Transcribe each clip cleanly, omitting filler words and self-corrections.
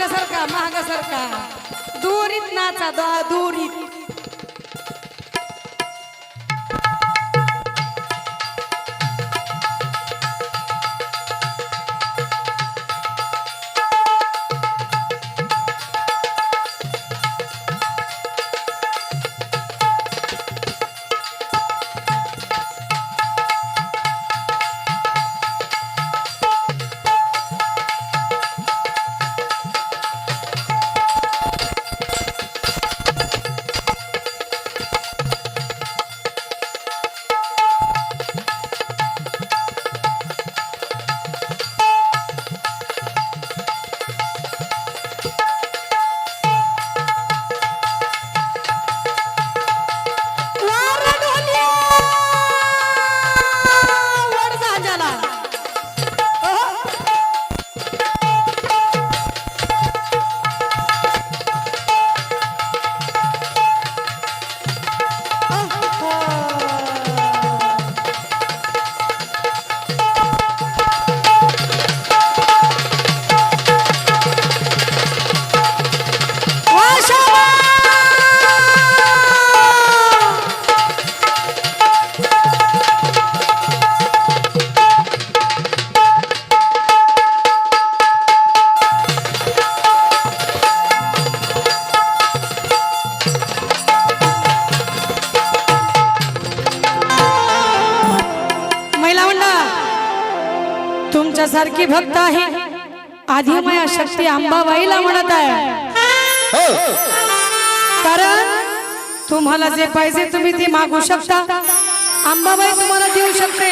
महाग सरका दुरीत नाचा दुरीत सारखी भक्त आहे आदिमाया शक्ती अंबाबाईला म्हणत आहे कारण तुम्हाला जे पाहिजे तुम्ही ते मागू शकता अंबाबाई तुम्हाला देऊ शकते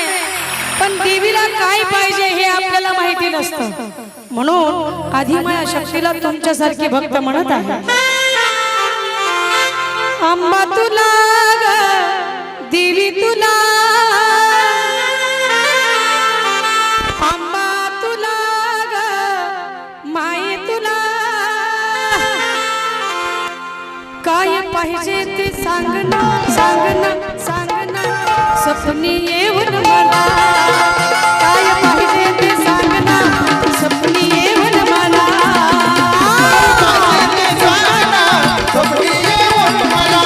पण देवीला काय पाहिजे हे आपल्याला माहिती नसतं म्हणून आदिमाया शक्तीला तुमच्यासारखी भक्त म्हणत आहे अंबा तुला देवी तुला काय पाहिजे ते सांगना सांगना सांगना सपनी येऊन मला काय पाहिजे ते सांगना सपनी येऊन मला सपनी येऊन मला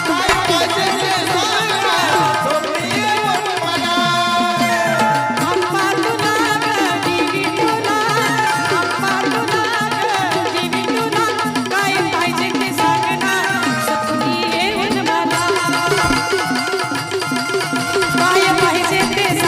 काय पाहिजे ते सांगना सपनी येऊन मला अंबा तुला देवी तुला अंबा तुला देवी तुला काय पाहिजे ते सपनी येऊन मला काय पाहिजे ते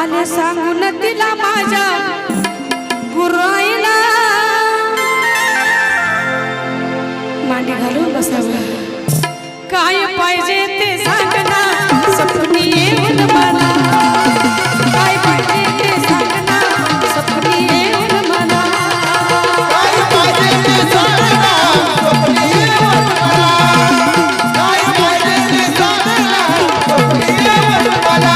आले सांगून तिला माझ्या गुराईला मांडी घालून बसावं काय पाहिजे ते सांग ना सपनी येऊन मला काय पाहिजे ते सांग ना सपनी येऊन मला काय पाहिजे ते सांग ना स्वप्नी येऊन मला काय पाहिजे ते सांग ना स्वप्नी येऊन मला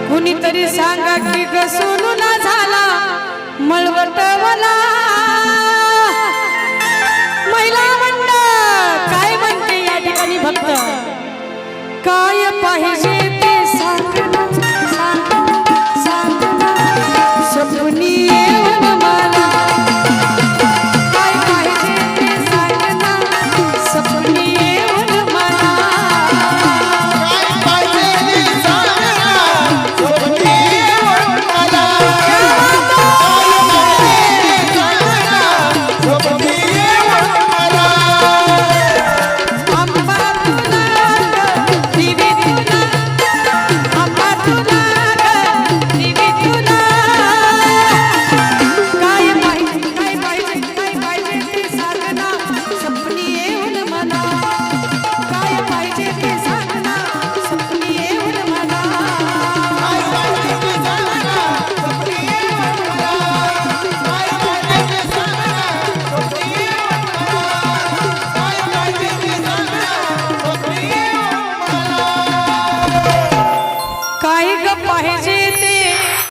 कुणीतरी सांगा की ग सोनूला झाला मळवटवला महिला मंडळ काय म्हणते या ठिकाणी भक्त काय पाहिजे